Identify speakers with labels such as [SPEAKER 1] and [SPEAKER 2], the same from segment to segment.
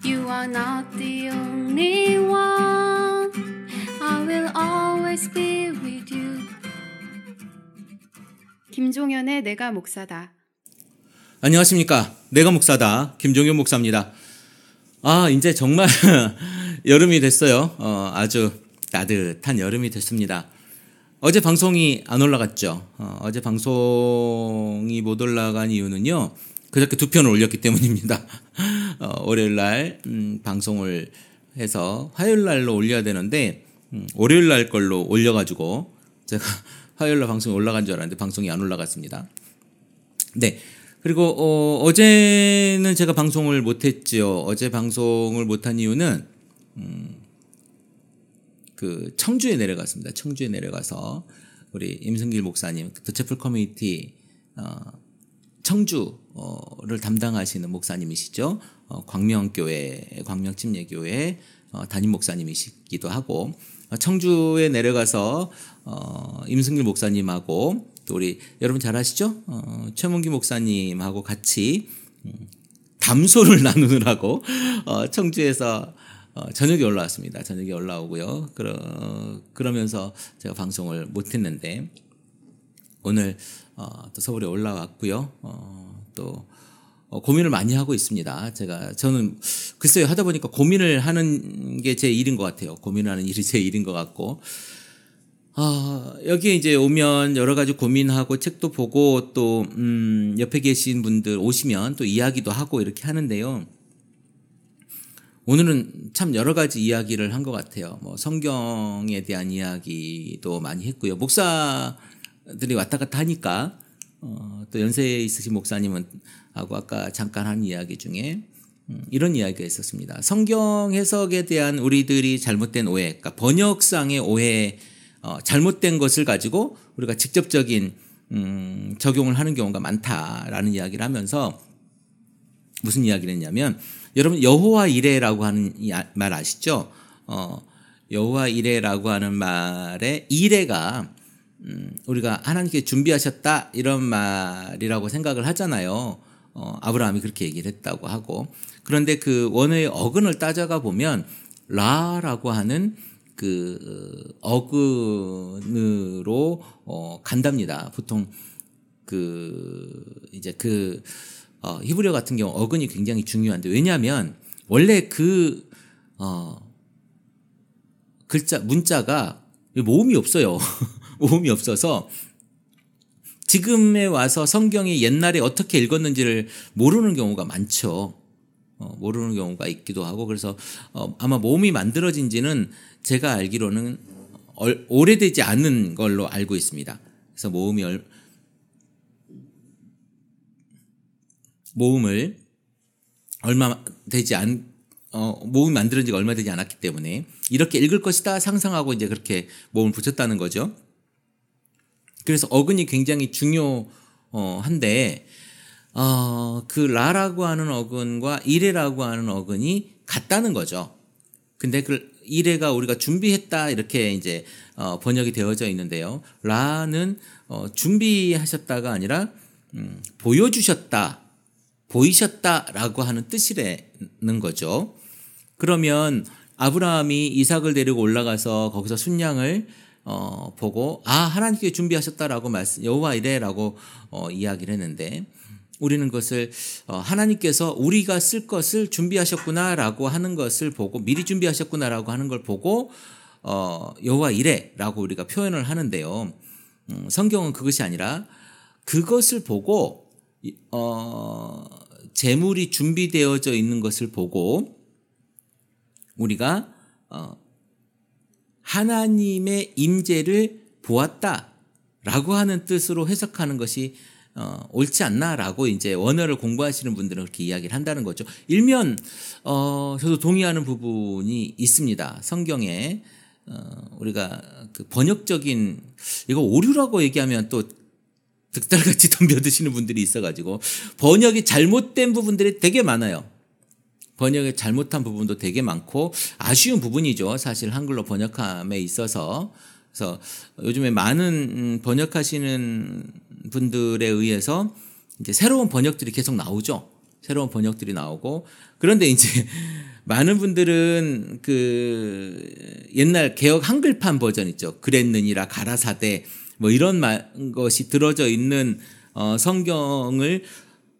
[SPEAKER 1] You are not the only one. I will always be with you. 김종현의 내가 목사다.
[SPEAKER 2] 안녕하십니까. 내가 목사다. 김종현 목사입니다. 이제 정말 여름이 됐어요. 아주 따뜻한 여름이 됐습니다. 어제 방송이 안 올라갔죠. 어제 방송이 못 올라간 이유는요. 그저께 2편을 올렸기 때문입니다. 월요일날 방송을 해서 화요일날로 올려야 되는데 월요일날 걸로 올려가지고 제가 화요일날 방송이 올라간 줄 알았는데 방송이 안 올라갔습니다. 네. 그리고 어제는 제가 방송을 못했지요. 어제 방송을 못한 이유는 그 청주에 내려갔습니다. 청주에 내려가서 우리 임승길 목사님, 더 채플 커뮤니티 청주를 담당하시는 목사님이시죠. 광명교회, 광명침례교회 담임 목사님이시기도 하고 청주에 내려가서 임승길 목사님하고 또 우리 여러분 잘 아시죠? 최문기 목사님하고 같이 담소를 나누느라고 청주에서 저녁에 올라왔습니다. 저녁에 올라오고요. 그러면서 제가 방송을 못했는데 오늘 또 서울에 올라왔고요. 또 고민을 많이 하고 있습니다. 저는 글쎄요, 하다 보니까 고민을 하는 게 제 일인 것 같아요. 고민을 하는 일이 제 일인 것 같고 여기에 이제 오면 여러 가지 고민하고 책도 보고 또 옆에 계신 분들 오시면 또 이야기도 하고 이렇게 하는데요. 오늘은 참 여러 가지 이야기를 한 것 같아요. 뭐 성경에 대한 이야기도 많이 했고요. 목사들이 왔다 갔다 하니까 또 연세에 있으신 목사님은 하고 아까 잠깐 한 이야기 중에 이런 이야기가 있었습니다. 성경 해석에 대한 우리들이 잘못된 오해, 그러니까 번역상의 오해, 잘못된 것을 가지고 우리가 직접적인 적용을 하는 경우가 많다라는 이야기를 하면서 무슨 이야기를 했냐면 여러분 여호와 이레라고 하는 말 아시죠? 여호와 이레라고 하는 말의 이레가 우리가 하나님께 준비하셨다 이런 말이라고 생각을 하잖아요. 아브라함이 그렇게 얘기를 했다고 하고 그런데 그 원어의 어근을 따져가 보면 라라고 하는 그 어근으로 간답니다. 보통 이제 히브리어 같은 경우 어근이 굉장히 중요한데 왜냐하면 원래 문자가 모음이 없어요. 모음이 없어서 지금에 와서 성경이 옛날에 어떻게 읽었는지를 모르는 경우가 많죠. 모르는 경우가 있기도 하고 그래서 아마 모음이 만들어진 지는 제가 알기로는 오래되지 않은 걸로 알고 있습니다. 그래서 모음을 모음이 만들어진 지가 얼마 되지 않았기 때문에 이렇게 읽을 것이다 상상하고 이제 그렇게 모음을 붙였다는 거죠. 그래서 어근이 굉장히 중요한데 그 라라고 하는 어근과 이레라고 하는 어근이 같다는 거죠. 근데 그 이레가 우리가 준비했다 이렇게 이제 번역이 되어져 있는데요. 라는 준비하셨다가 아니라 보여주셨다. 보이셨다라고 하는 뜻이라는 거죠. 그러면 아브라함이 이삭을 데리고 올라가서 거기서 순양을 보고 하나님께 준비하셨다라고 여호와 이레라고 이야기를 했는데 우리는 그것을 하나님께서 우리가 쓸 것을 준비하셨구나라고 하는 것을 보고 미리 준비하셨구나라고 하는 걸 보고 여호와 이레라고 우리가 표현을 하는데요. 성경은 그것이 아니라 그것을 보고 재물이 준비되어져 있는 것을 보고 우리가 하나님의 임재를 보았다라고 하는 뜻으로 해석하는 것이 옳지 않나라고 이제 원어를 공부하시는 분들은 그렇게 이야기를 한다는 거죠. 일면 저도 동의하는 부분이 있습니다. 성경에 우리가 그 번역적인 이거 오류라고 얘기하면 또 득달같이 덤벼드시는 분들이 있어가지고 번역이 잘못된 부분들이 되게 많아요. 번역이 잘못한 부분도 되게 많고 아쉬운 부분이죠. 사실 한글로 번역함에 있어서. 그래서 요즘에 많은 번역하시는 분들에 의해서 이제 새로운 번역들이 계속 나오죠. 새로운 번역들이 나오고 그런데 이제 많은 분들은 그 옛날 개역 한글판 버전 있죠. 그랬느니라 가라사대 뭐 이런 것이 들어져 있는 성경을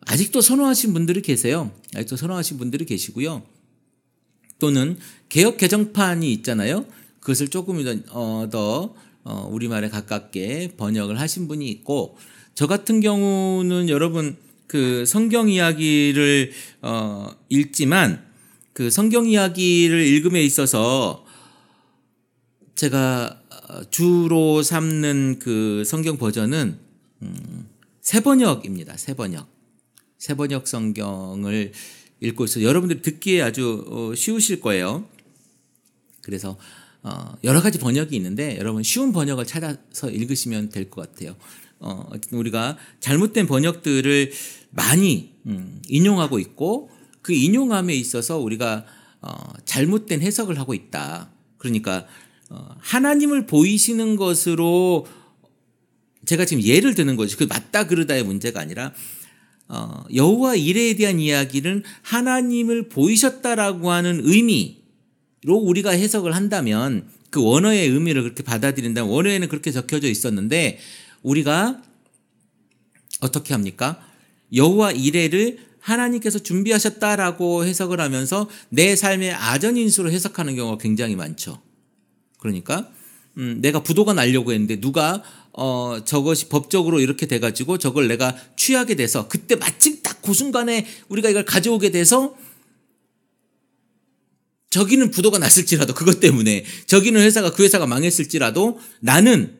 [SPEAKER 2] 아직도 선호하신 분들이 계세요. 아직도 선호하신 분들이 계시고요. 또는 개역 개정판이 있잖아요. 그것을 조금 더 우리말에 가깝게 번역을 하신 분이 있고, 저 같은 경우는 여러분 그 성경 이야기를 읽지만 그 성경 이야기를 읽음에 있어서 제가 주로 삼는 그 성경 버전은 새번역입니다. 새번역 성경을 읽고 있어서 여러분들이 듣기에 아주 쉬우실 거예요. 그래서 여러 가지 번역이 있는데 여러분 쉬운 번역을 찾아서 읽으시면 될 것 같아요. 우리가 잘못된 번역들을 많이 인용하고 있고 그 인용함에 있어서 우리가 잘못된 해석을 하고 있다. 그러니까 하나님을 보이시는 것으로 제가 지금 예를 드는 거죠. 그 맞다 그르다의 문제가 아니라 여호와 이레에 대한 이야기는 하나님을 보이셨다라고 하는 의미로 우리가 해석을 한다면 그 원어의 의미를 그렇게 받아들인다면 원어에는 그렇게 적혀져 있었는데 우리가 어떻게 합니까? 여호와 이레를 하나님께서 준비하셨다라고 해석을 하면서 내 삶의 아전인수로 해석하는 경우가 굉장히 많죠. 그러니까 내가 부도가 나려고 했는데 누가 저것이 법적으로 이렇게 돼가지고 저걸 내가 취하게 돼서 그때 마침 딱 그 순간에 우리가 이걸 가져오게 돼서 저기는 부도가 났을지라도 그것 때문에 저기는 회사가 그 회사가 망했을지라도 나는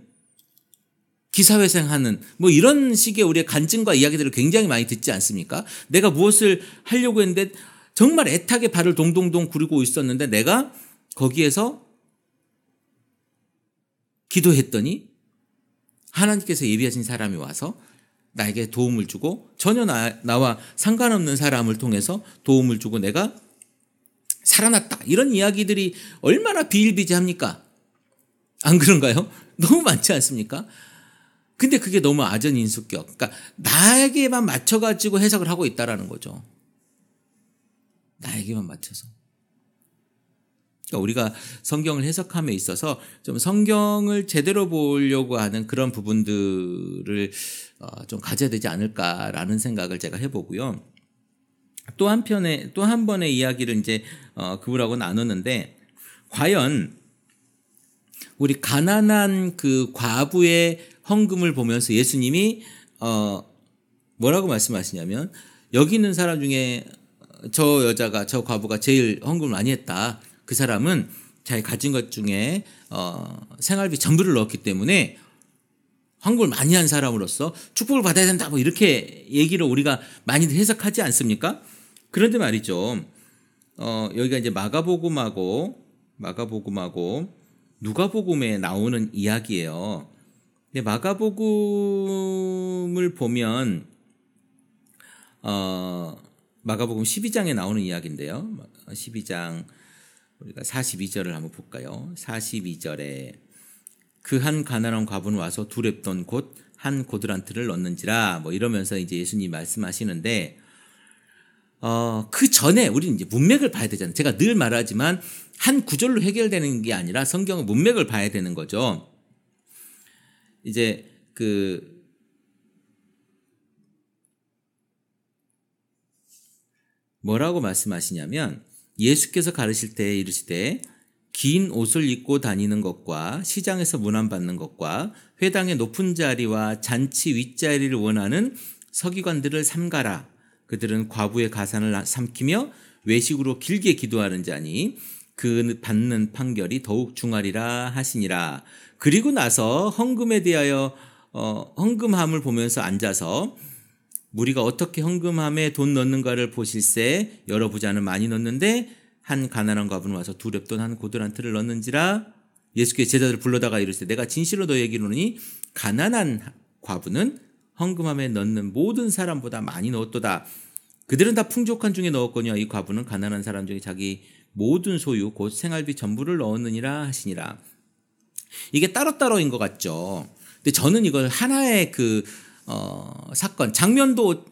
[SPEAKER 2] 기사회생하는 뭐 이런 식의 우리의 간증과 이야기들을 굉장히 많이 듣지 않습니까? 내가 무엇을 하려고 했는데 정말 애타게 발을 동동동 구르고 있었는데 내가 거기에서 기도했더니 하나님께서 예비하신 사람이 와서 나에게 도움을 주고 전혀 나와 상관없는 사람을 통해서 도움을 주고 내가 살아났다. 이런 이야기들이 얼마나 비일비재합니까? 안 그런가요? 너무 많지 않습니까? 근데 그게 너무 아전인수격. 그러니까 나에게만 맞춰가지고 해석을 하고 있다라는 거죠. 나에게만 맞춰서. 그러니까 우리가 성경을 해석함에 있어서 좀 성경을 제대로 보려고 하는 그런 부분들을 좀 가져야 되지 않을까라는 생각을 제가 해보고요. 또 한 번의 이야기를 이제 그분하고 나눴는데 과연 우리 가난한 그 과부의 헌금을 보면서 예수님이 뭐라고 말씀하시냐면 여기 있는 사람 중에 저 과부가 제일 헌금을 많이 했다. 그 사람은 자기 가진 것 중에 생활비 전부를 넣었기 때문에 헌금을 많이 한 사람으로서 축복을 받아야 된다. 뭐 이렇게 얘기를 우리가 많이 해석하지 않습니까? 그런데 말이죠. 여기가 이제 마가복음하고 누가복음에 나오는 이야기예요. 근데 마가복음을 보면 마가복음 12장에 나오는 이야기인데요. 12장 우리가 42절을 한번 볼까요? 42절에 그 한 가난한 과부는 와서 두 렙돈 곧 한 고드란트를 넣는지라 뭐 이러면서 이제 예수님 말씀하시는데 그 전에 우리는 이제 문맥을 봐야 되잖아요. 제가 늘 말하지만 한 구절로 해결되는 게 아니라 성경의 문맥을 봐야 되는 거죠. 이제 뭐라고 말씀하시냐면 예수께서 가르칠 때 이르시되 긴 옷을 입고 다니는 것과 시장에서 문안받는 것과 회당의 높은 자리와 잔치 윗자리를 원하는 서기관들을 삼가라. 그들은 과부의 가산을 삼키며 외식으로 길게 기도하는 자니 그 받는 판결이 더욱 중하리라 하시니라. 그리고 나서 헌금에 대하여 헌금함을 보면서 앉아서 무리가 어떻게 헌금함에 돈 넣는가를 보실세 여러 부자는 많이 넣는데 한 가난한 과부는 와서 두 렙돈 한 고드란트를 넣는지라. 예수께서 제자들을 불러다가 이르시되 내가 진실로 너희에게 이르노니 가난한 과부는 헌금함에 넣는 모든 사람보다 많이 넣었도다. 그들은 다 풍족한 중에 넣었거니와 이 과부는 가난한 사람 중에 자기 모든 소유 곧 생활비 전부를 넣었느니라 하시니라. 이게 따로따로인 것 같죠. 근데 저는 이걸 하나의 사건 장면도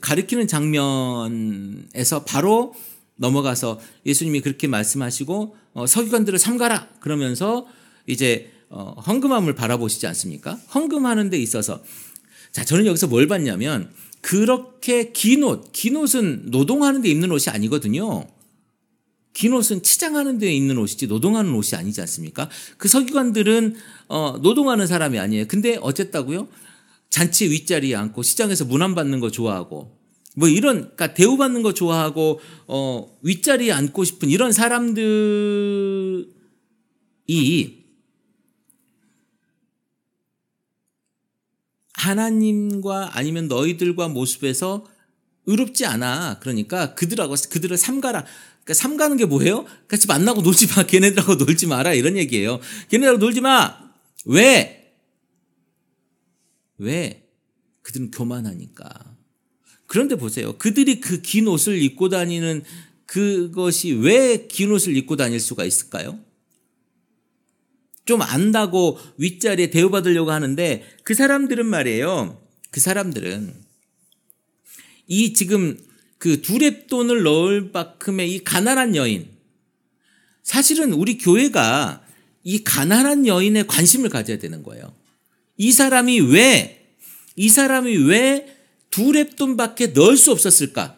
[SPEAKER 2] 가르치는 장면에서 바로 넘어가서 예수님이 그렇게 말씀하시고 서기관들을 삼가라 그러면서 이제 헌금함을 바라보시지 않습니까? 헌금하는 데 있어서 자, 저는 여기서 뭘 봤냐면 그렇게 긴 옷은 노동하는 데 입는 옷이 아니거든요. 긴 옷은 치장하는 데 입는 옷이지 노동하는 옷이 아니지 않습니까? 그 서기관들은 노동하는 사람이 아니에요. 근데 어쨌다고요? 잔치 윗자리에 앉고 시장에서 문안 받는 거 좋아하고 뭐 그러니까 대우받는 거 좋아하고 윗자리에 앉고 싶은 이런 사람들이 하나님과 아니면 너희들과 모습에서 의롭지 않아. 그러니까 그들을 삼가라. 그러니까 삼가는 게 뭐예요? 같이 만나고 놀지 마. 걔네들하고 놀지 마라. 이런 얘기예요. 걔네들하고 놀지 마. 왜? 그들은 교만하니까. 그런데 보세요. 그들이 그 긴 옷을 입고 다니는 그것이 왜 긴 옷을 입고 다닐 수가 있을까요? 좀 안다고 윗자리에 대우받으려고 하는데 그 사람들은 말이에요. 그 사람들은 이 지금 그 두렙돈을 넣을 만큼의 이 가난한 여인, 사실은 우리 교회가 이 가난한 여인에 관심을 가져야 되는 거예요. 이 사람이 왜 두렙돈밖에 넣을 수 없었을까?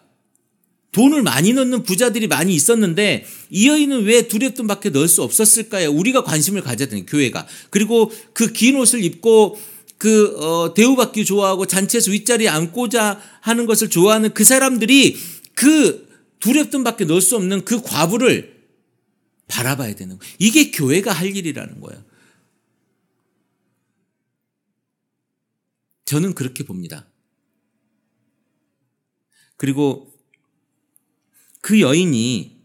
[SPEAKER 2] 돈을 많이 넣는 부자들이 많이 있었는데 이 여인은 왜 두렙돈밖에 넣을 수 없었을까요? 우리가 관심을 가져야 되는 교회가. 그리고 그 긴 옷을 입고 대우받기 좋아하고 잔치에서 윗자리에 앉고자 하는 것을 좋아하는 그 사람들이 그 두렙돈밖에 넣을 수 없는 그 과부를 바라봐야 되는 거예요. 이게 교회가 할 일이라는 거예요. 저는 그렇게 봅니다. 그리고 그 여인이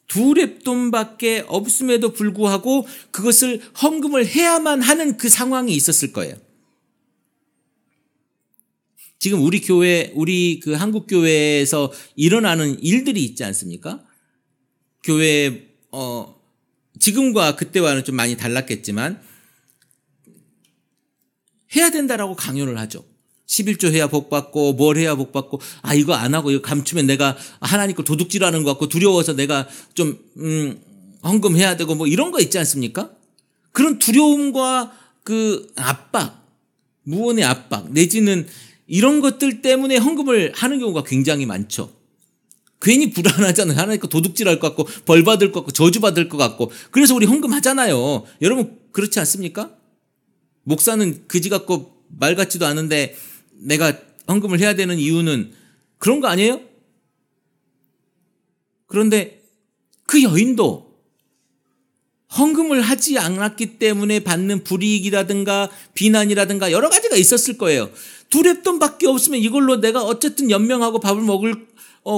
[SPEAKER 2] 두렙돈밖에 없음에도 불구하고 그것을 헌금을 해야만 하는 그 상황이 있었을 거예요. 지금 우리 그 한국 교회에서 일어나는 일들이 있지 않습니까? 교회 지금과 그때와는 좀 많이 달랐겠지만 해야 된다라고 강요를 하죠. 11조 해야 복 받고 뭘 해야 복 받고 이거 안 하고 이거 감추면 내가 하나님 걸 도둑질하는 것 같고 두려워서 내가 좀 헌금해야 되고 뭐 이런 거 있지 않습니까? 그런 두려움과 그 압박, 무언의 압박 내지는 이런 것들 때문에 헌금을 하는 경우가 굉장히 많죠. 괜히 불안하잖아요. 하나님 거 도둑질할 것 같고 벌 받을 것 같고 저주 받을 것 같고 그래서 우리 헌금하잖아요. 여러분 그렇지 않습니까? 목사는 그지 같고 말 같지도 않은데 내가 헌금을 해야 되는 이유는 그런 거 아니에요? 그런데 그 여인도 헌금을 하지 않았기 때문에 받는 불이익이라든가 비난이라든가 여러 가지가 있었을 거예요. 두렙돈밖에 없으면 이걸로 내가 어쨌든 연명하고 밥을 먹을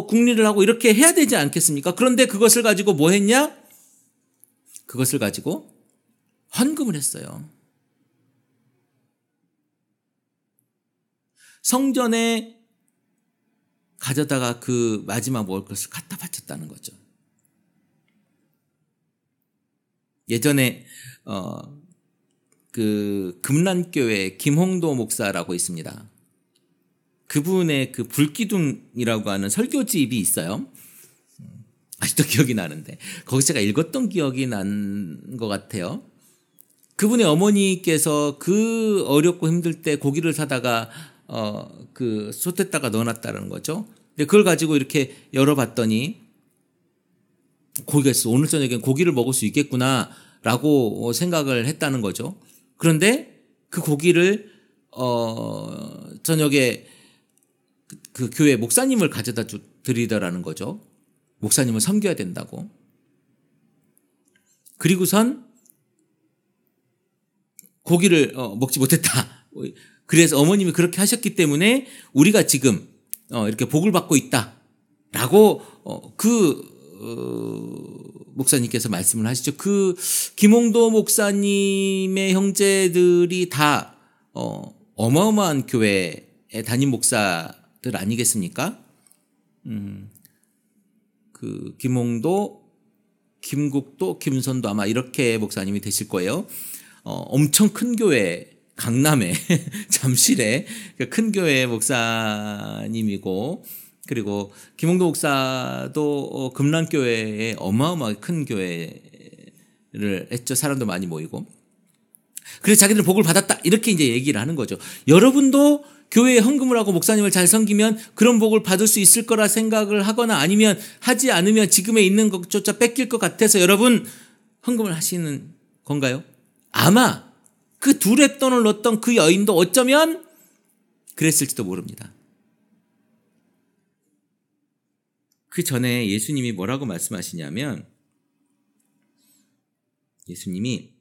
[SPEAKER 2] 궁리를 하고 이렇게 해야 되지 않겠습니까? 그런데 그것을 가지고 뭐 했냐? 그것을 가지고 헌금을 했어요. 성전에 가져다가 그 마지막 먹을 것을 갖다 바쳤다는 거죠. 예전에 그 금란교회 김홍도 목사라고 있습니다. 그분의 그 불기둥이라고 하는 설교집이 있어요. 아직도 기억이 나는데 거기서 제가 읽었던 기억이 난 것 같아요. 그분의 어머니께서 그 어렵고 힘들 때 고기를 사다가 그 솥에다가 넣어놨다는 거죠. 근데 그걸 가지고 이렇게 열어봤더니 고기가 있어. 오늘 저녁엔 고기를 먹을 수 있겠구나라고 생각을 했다는 거죠. 그런데 그 고기를 저녁에 그 교회 목사님을 가져다 드리더라는 거죠. 목사님을 섬겨야 된다고. 그리고선 고기를 먹지 못했다. 그래서 어머님이 그렇게 하셨기 때문에 우리가 지금 이렇게 복을 받고 있다라고 목사님께서 말씀을 하시죠. 그 김홍도 목사님의 형제들이 다 어마어마한 교회의 담임 목사들 아니겠습니까? 그 김홍도, 김국도, 김선도 아마 이렇게 목사님이 되실 거예요. 엄청 큰 교회 강남에 잠실에 큰 교회 목사님이고, 그리고 김홍도 목사도 금란교회에 어마어마하게 큰 교회를 했죠. 사람도 많이 모이고. 그래서 자기들은 복을 받았다, 이렇게 이제 얘기를 하는 거죠. 여러분도 교회에 헌금을 하고 목사님을 잘 섬기면 그런 복을 받을 수 있을 거라 생각을 하거나, 아니면 하지 않으면 지금에 있는 것조차 뺏길 것 같아서 여러분 헌금을 하시는 건가요? 아마 그 두 랩돈을 넣었던 그 여인도 어쩌면 그랬을지도 모릅니다. 그 전에 예수님이 뭐라고 말씀하시냐면, 예수님이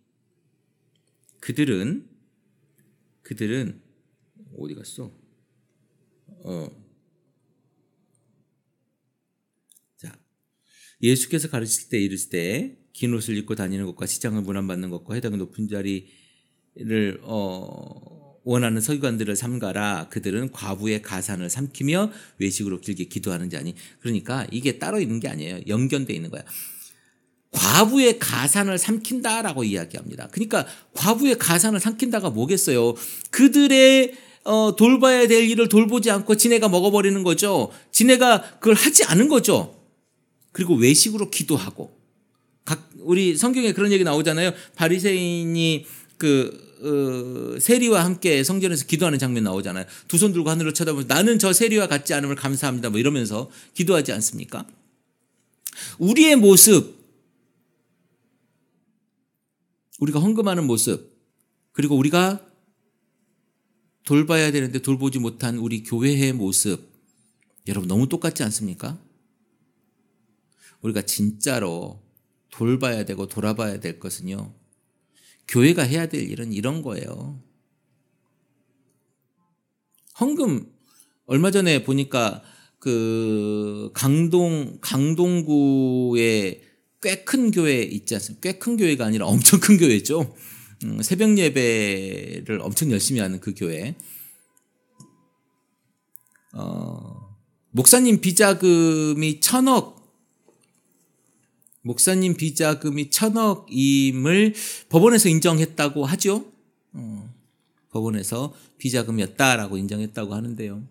[SPEAKER 2] 그들은 어디 갔어? 자, 예수께서 가르칠 때 이르실 때 긴 옷을 입고 다니는 것과 시장을 문안받는 것과 해당의 높은 자리를 원하는 서기관들을 삼가라. 그들은 과부의 가산을 삼키며 외식으로 길게 기도하는 자니. 그러니까 이게 따로 있는 게 아니에요. 연결되어 있는 거야. 과부의 가산을 삼킨다라고 이야기합니다. 그러니까 과부의 가산을 삼킨다가 뭐겠어요? 그들의 돌봐야 될 일을 돌보지 않고 지네가 먹어버리는 거죠. 지네가 그걸 하지 않은 거죠. 그리고 외식으로 기도하고. 우리 성경에 그런 얘기 나오잖아요. 바리새인이 세리와 함께 성전에서 기도하는 장면 나오잖아요. 두 손 들고 하늘을 쳐다보면서 나는 저 세리와 같지 않음을 감사합니다, 뭐 이러면서 기도하지 않습니까? 우리의 모습, 우리가 헌금하는 모습, 그리고 우리가 돌봐야 되는데 돌보지 못한 우리 교회의 모습, 여러분 너무 똑같지 않습니까? 우리가 진짜로 돌봐야 되고 돌아봐야 될 것은요, 교회가 해야 될 일은 이런 거예요. 헌금, 얼마 전에 보니까 강동구에 꽤 큰 교회 있지 않습니까? 꽤 큰 교회가 아니라 엄청 큰 교회죠. 새벽 예배를 엄청 열심히 하는 그 교회. 목사님 비자금이 1,000억임을 법원에서 인정했다고 하죠. 법원에서 비자금이었다라고 인정했다고 하는데요.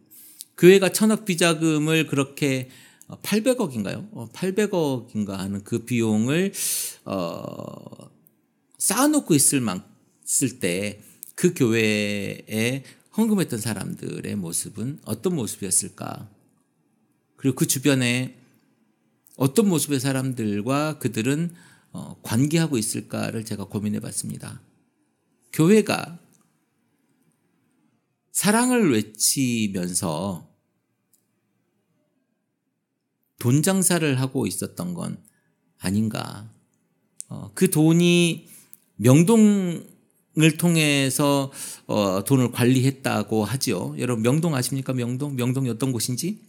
[SPEAKER 2] 교회가 1,000억 비자금을 그렇게 800억인가요? 800억인가 하는 그 비용을 쌓아놓고 있을 때 그 교회에 헌금했던 사람들의 모습은 어떤 모습이었을까? 그리고 그 주변에 어떤 모습의 사람들과 그들은 관계하고 있을까를 제가 고민해 봤습니다. 교회가 사랑을 외치면서 돈 장사를 하고 있었던 건 아닌가. 그 돈이 명동을 통해서 돈을 관리했다고 하죠. 여러분 명동 아십니까? 명동이 어떤 곳인지?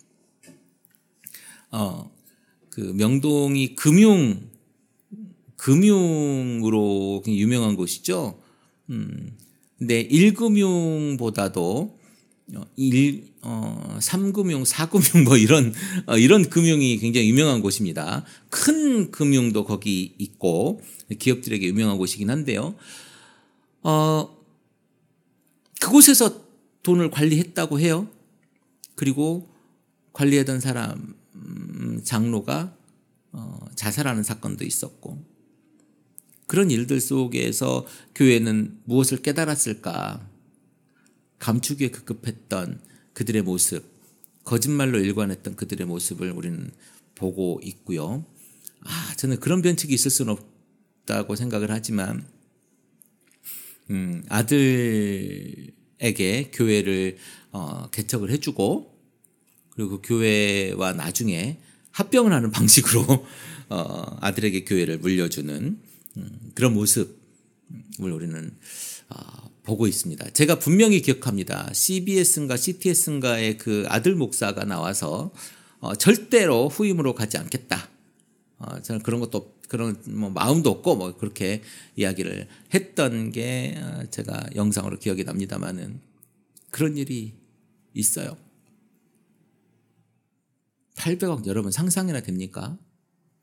[SPEAKER 2] 그 명동이 금융으로 유명한 곳이죠. 근데 1금융보다도 3금융, 4금융 뭐 이런 금융이 굉장히 유명한 곳입니다. 큰 금융도 거기 있고 기업들에게 유명한 곳이긴 한데요. 그곳에서 돈을 관리했다고 해요. 그리고 관리하던 사람 장로가 자살하는 사건도 있었고, 그런 일들 속에서 교회는 무엇을 깨달았을까? 감추기에 급급했던 그들의 모습, 거짓말로 일관했던 그들의 모습을 우리는 보고 있고요. 저는 그런 변칙이 있을 수는 없다고 생각을 하지만 아들에게 교회를 개척을 해주고, 그리고 그 교회와 나중에 합병을 하는 방식으로 아들에게 교회를 물려주는 그런 모습을 우리는 보고 있습니다. 제가 분명히 기억합니다. CBS인가 CTS인가의 그 아들 목사가 나와서 절대로 후임으로 가지 않겠다. 저는 그런 것도 그런 마음도 없고 그렇게 이야기를 했던 게 제가 영상으로 기억이 납니다만은 그런 일이 있어요. 800억 여러분 상상이나 됩니까?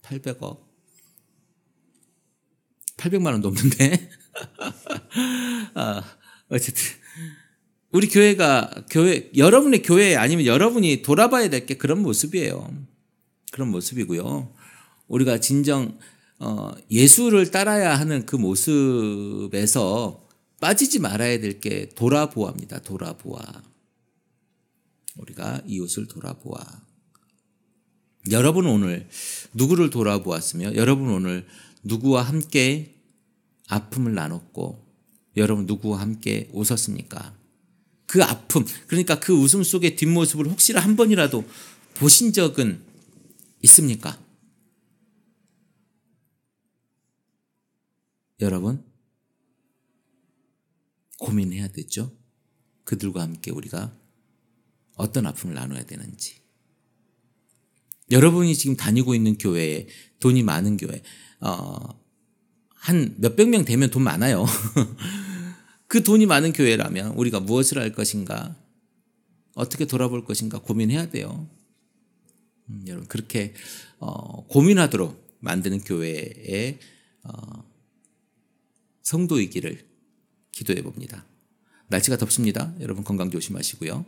[SPEAKER 2] 800억. 800만 원 넘는데 어쨌든 우리 여러분의 교회 아니면 여러분이 돌아봐야 될 게 그런 모습이에요. 그런 모습이고요. 우리가 진정 예수를 따라야 하는 그 모습에서 빠지지 말아야 될 게 돌아보아입니다. 돌아보아. 우리가 이웃을 돌아보아. 여러분 오늘 누구를 돌아보았으며 여러분 오늘 누구와 함께 아픔을 나눴고 여러분 누구와 함께 웃었습니까? 그 아픔, 그러니까 그 웃음 속의 뒷모습을 혹시나 한 번이라도 보신 적은 있습니까? 여러분 고민해야 되죠. 그들과 함께 우리가 어떤 아픔을 나눠야 되는지. 여러분이 지금 다니고 있는 교회에 돈이 많은 교회, 한 몇백 명 되면 돈 많아요. 그 돈이 많은 교회라면 우리가 무엇을 할 것인가, 어떻게 돌아볼 것인가 고민해야 돼요. 여러분 그렇게 고민하도록 만드는 교회의 성도이기를 기도해 봅니다. 날씨가 덥습니다. 여러분 건강 조심하시고요.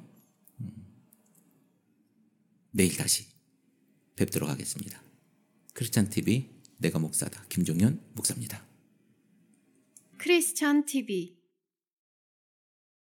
[SPEAKER 2] 내일 다시 뵙도록 하겠습니다. 크리스찬 TV 내가 목사다. 김종현 목사입니다.
[SPEAKER 1] 크리스찬 TV